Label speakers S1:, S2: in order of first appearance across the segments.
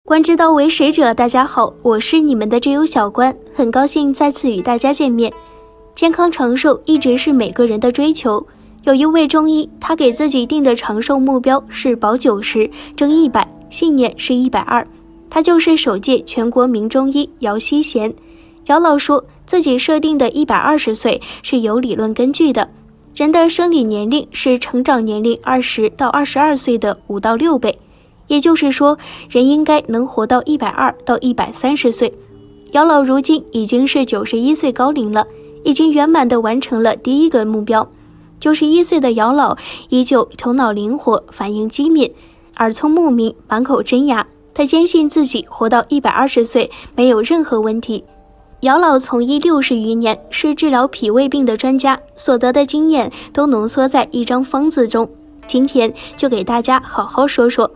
S1: 观之道为学者，大家好，我是你们的知友小关，很高兴再次与大家见面。健康长寿一直是每个人的追求。有一位中医，他给自己定的长寿目标是保90，争100，信念是120。他就是首届全国名中医姚希贤。姚老说自己设定的120岁是有理论根据的，人的生理年龄是成长年龄20到22岁的5到6倍。也就是说，人应该能活到120到130岁。姚老如今已经是91岁高龄了，已经圆满地完成了第一个目标。91岁的姚老依旧头脑灵活，反应机敏，耳聪目明，满口真牙。他坚信自己活到120岁没有任何问题。姚老从医60余年，是治疗脾胃病的专家，所得的经验都浓缩在一张方子中。今天就给大家好好说说。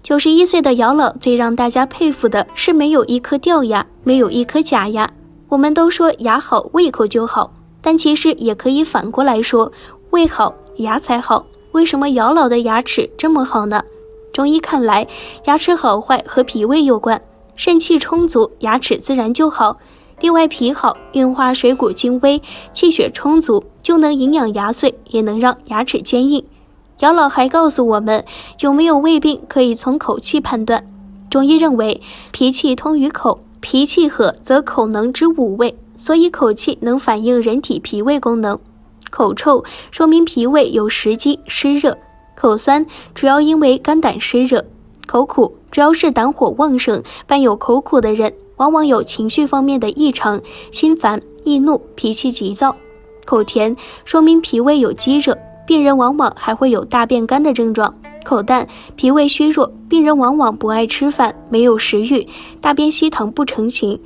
S1: 91岁的姚老最让大家佩服的是没有一颗掉牙，没有一颗假牙。我们都说牙好胃口就好，但其实也可以反过来说，胃好牙才好。为什么姚老的牙齿这么好呢？中医看来，牙齿好坏和脾胃有关，肾气充足，牙齿自然就好。另外脾好，运化水谷精微，气血充足，就能营养牙髓，也能让牙齿坚硬。姚老还告诉我们，有没有胃病可以从口气判断。中医认为，脾气通于口，脾气和则口能知五味，所以口气能反映人体脾胃功能。口臭说明脾胃有湿积湿热，口酸主要因为肝胆湿热，口苦主要是胆火旺盛，伴有口苦的人往往有情绪方面的异常，心烦易怒，脾气急躁。口甜说明脾胃有积热，病人往往还会有大便干的症状。口淡，脾胃虚弱，病人往往不爱吃饭，没有食欲，大便稀溏不成形。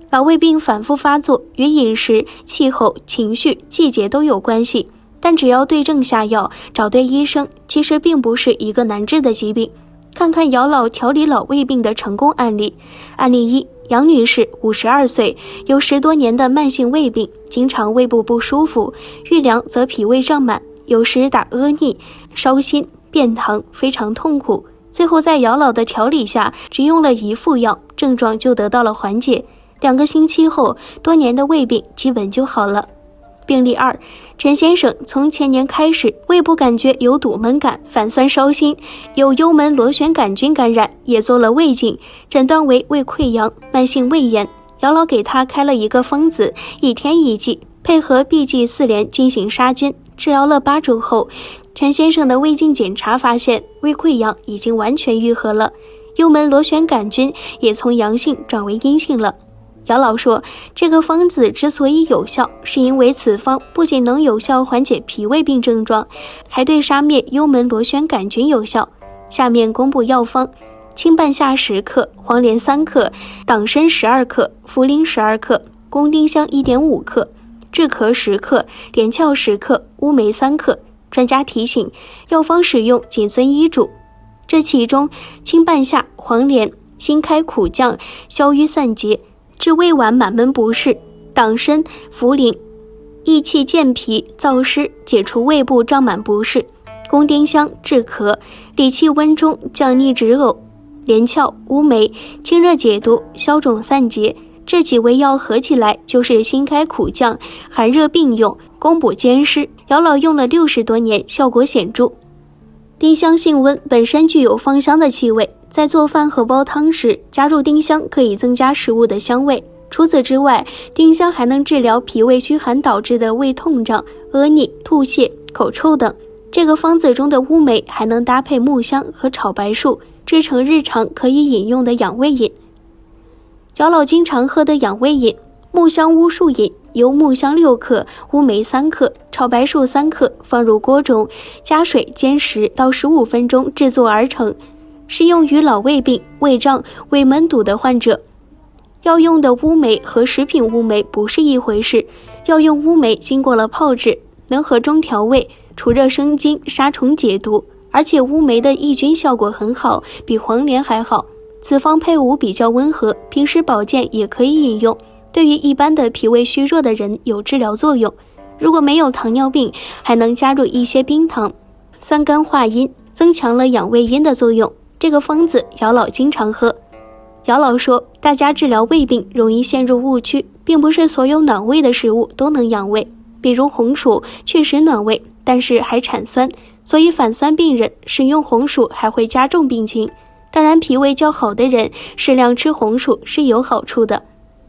S1: 老胃病反复发作与饮食、气候、情绪、季节都有关系，但只要对症下药，找对医生，其实并不是一个难治的疾病。看看姚老调理老胃病的成功案例。案例1，杨女士52岁，有10多年的慢性胃病，经常胃部不舒服，遇凉则脾胃胀满，有时打阿逆，烧心便溏，非常痛苦。最后在姚老的调理下，只用了1副药，症状就得到了缓解。2个星期后，多年的胃病基本就好了。病例2，陈先生从前年开始，胃部感觉有堵闷感，反酸烧心，有幽门螺旋杆菌感染，也做了胃镜，诊断为胃溃疡、慢性胃炎。姚老给他开了一个方子，1天1剂，配合 BG4联进行杀菌。治疗了8周后，陈先生的胃镜检查发现，胃溃疡已经完全愈合了，幽门螺旋杆菌也从阳性转为阴性了。姚老说，这个方子之所以有效，是因为此方不仅能有效缓解脾胃病症状，还对杀灭幽门螺旋杆菌有效。下面公布药方：青半夏10克，黄连3克，党参12克，茯苓12克，宫丁香1.5克，炙壳10克，连翘10克，乌梅3克。专家提醒，药方使用谨遵医嘱。这其中，青半夏、黄连、辛开苦降，消瘀散结，治胃脘满闷不适；党参、茯苓益气健脾，燥湿，解除胃部胀满不适；宫丁香治咳，理气温中，降逆止呕；连翘、乌梅清热解毒，消肿散结。这几味药合起来就是辛开苦降，寒热并用，攻补兼施。姚老用了60多年，效果显著。丁香性温，本身具有芳香的气味，在做饭和煲汤时加入丁香可以增加食物的香味。除此之外，丁香还能治疗脾胃虚寒导致的胃痛胀、阿逆、吐泻、口臭等。这个方子中的乌梅还能搭配木香和炒白术，制成日常可以饮用的养胃饮。姚老经常喝的养胃饮：木香乌术饮，由木香6克、乌梅3克、炒白术3克放入锅中，加水煎10到15分钟制作而成，适用于老胃病、胃胀、胃闷堵的患者。要用的乌梅和食品乌梅不是一回事，要用乌梅经过了泡制，能和中调胃、除热生津、杀虫解毒，而且乌梅的抑菌效果很好，比黄连还好。此方配伍比较温和，平时保健也可以饮用，对于一般的脾胃虚弱的人有治疗作用。如果没有糖尿病，还能加入一些冰糖，酸甘化阴，增强了养胃阴的作用。这个方子姚老经常喝。姚老说，大家治疗胃病容易陷入误区，并不是所有暖胃的食物都能养胃。比如红薯确实暖胃，但是还产酸，所以反酸病人食用红薯还会加重病情。当然，脾胃较好的人适量吃红薯是有好处的。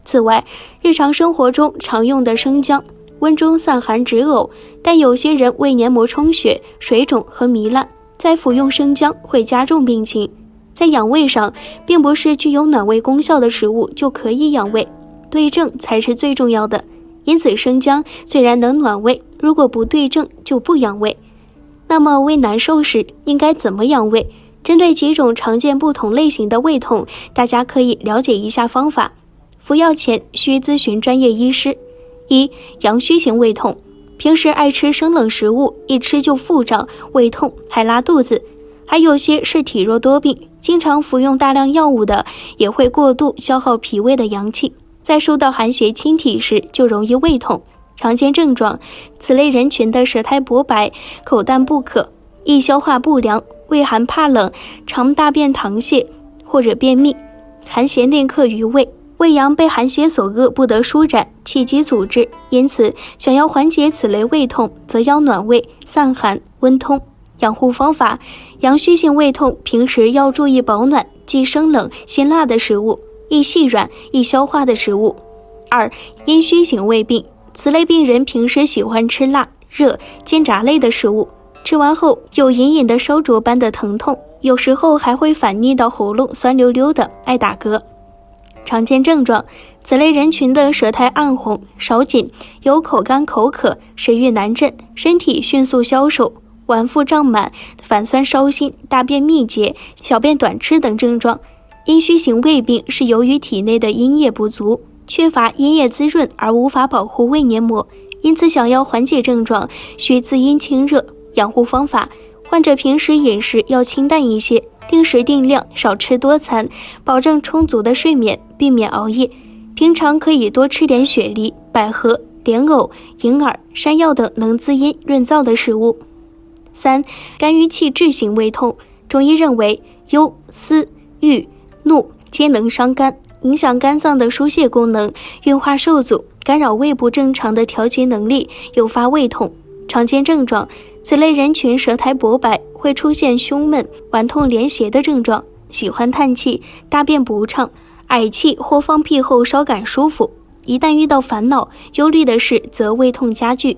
S1: 此外，日常生活中常用的生姜，温中散寒止呕，但有些人胃黏膜充血、水肿和糜烂，在服用生姜会加重病情。在养胃上，并不是具有暖胃功效的食物就可以养胃，对症才是最重要的。因此，生姜虽然能暖胃，如果不对症就不养胃。那么胃难受时应该怎么养胃？针对几种常见不同类型的胃痛，大家可以了解一下方法。服药前需咨询专业医师。1. 阳虚型胃痛，平时爱吃生冷食物，一吃就腹胀、胃痛，还拉肚子。还有些是体弱多病，经常服用大量药物的，也会过度消耗脾胃的阳气，在受到寒邪侵体时就容易胃痛。常见症状，此类人群的舌苔薄白、口淡不渴、易消化不良、畏寒怕冷、常大便溏泻或者便秘。寒邪内克于胃，胃阳被寒邪所扼，不得舒展，气机阻滞，因此想要缓解此类胃痛，则要暖胃、散寒、温通。养护方法，阳虚性胃痛平时要注意保暖，忌生冷、辛辣的食物，易细软、易消化的食物。2. 阴虚型胃病，此类病人平时喜欢吃辣、热、煎炸类的食物，吃完后有隐隐的烧灼般的疼痛，有时候还会反逆到喉咙酸溜溜的，爱打嗝。常见症状，此类人群的舌苔暗红、少紧，有口干口渴、食欲难振，身体迅速消瘦，脘腹胀满、反酸烧心、大便秘结、小便短赤等症状。阴虚型胃病是由于体内的阴液不足，缺乏阴液滋润而无法保护胃黏膜，因此想要缓解症状，需滋阴清热。养护方法，患者平时饮食要清淡一些，定时定量，少吃多餐，保证充足的睡眠，避免熬夜。平常可以多吃点雪梨、百合、莲藕、银耳、山药等能滋阴润燥的食物。3. 肝郁气滞型胃痛，中医认为忧、思、郁、怒皆能伤肝，影响肝脏的疏泄功能，运化受阻，干扰胃部正常的调节能力，诱发胃痛。常见症状，此类人群舌苔薄白，会出现胸闷、脘痛连胁的症状，喜欢叹气，大便不畅，嗳气或放屁后稍感舒服。一旦遇到烦恼、忧虑的事，则胃痛加剧。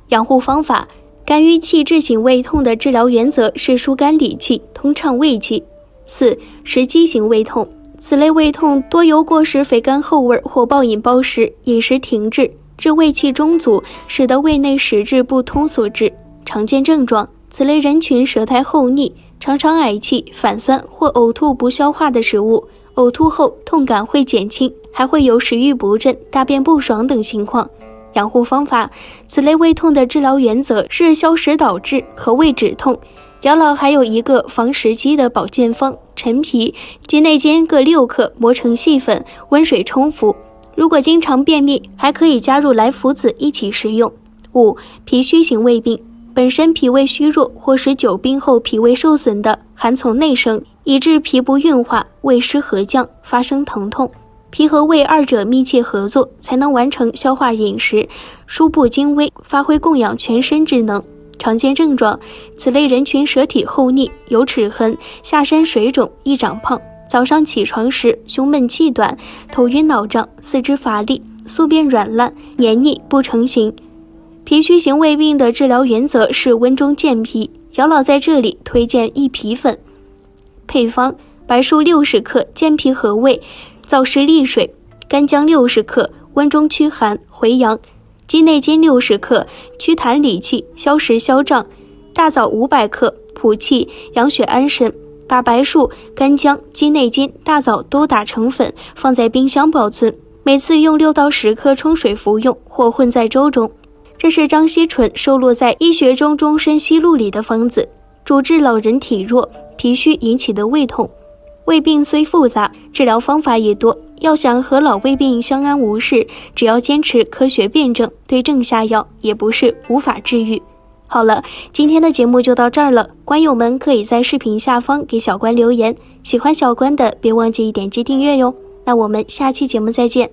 S1: 养护方法，肝郁气滞型胃痛的治疗原则是疏肝理气，通畅胃气。4. 食积型胃痛，此类胃痛多由过食肥甘厚味或暴饮暴食、饮食停滞，致胃气中阻，使得胃内食滞不通所致。常见症状，此类人群舌苔厚腻，常常嗳气、反酸或呕吐不消化的食物，呕吐后痛感会减轻，还会有食欲不振、大便不爽等情况。养护方法，此类胃痛的治疗原则是消食导滞和胃止痛。姚老还有一个防食积的保健方，陈皮、鸡内金各6克，磨成细粉，温水冲服。如果经常便秘，还可以加入莱菔子一起食用。5. 脾虚型胃病，本身脾胃虚弱或是久病后脾胃受损的，寒从内生，以致脾不运化，胃湿合降，发生疼痛。脾和胃二者密切合作，才能完成消化饮食，输布精微，发挥供养全身之能。常见症状，此类人群舌体厚腻，有齿痕，下身水肿，易长胖。早上起床时胸闷气短，头晕脑胀，四肢乏力，宿便软烂，黏腻不成形。脾虚型胃病的治疗原则是温中健脾，姚老在这里推荐益脾粉。配方：白术60克，健脾和胃，燥湿利水；干姜60克，温中驱寒回阳；鸡内金60克，祛痰理气，消食消胀；大枣500克，补气养血安神。把白术、干姜、鸡内金、大枣都打成粉，放在冰箱保存，每次用6到10克冲水服用，或混在粥中。这是张锡纯收录在《医学中终身析录》里的方子，主治老人体弱、脾虚引起的胃痛。胃病虽复杂，治疗方法也多，要想和老胃病相安无事，只要坚持科学辩证，对症下药，也不是无法治愈。好了，今天的节目就到这儿了，观友们可以在视频下方给小关留言，喜欢小关的别忘记点击订阅哟。那我们下期节目再见。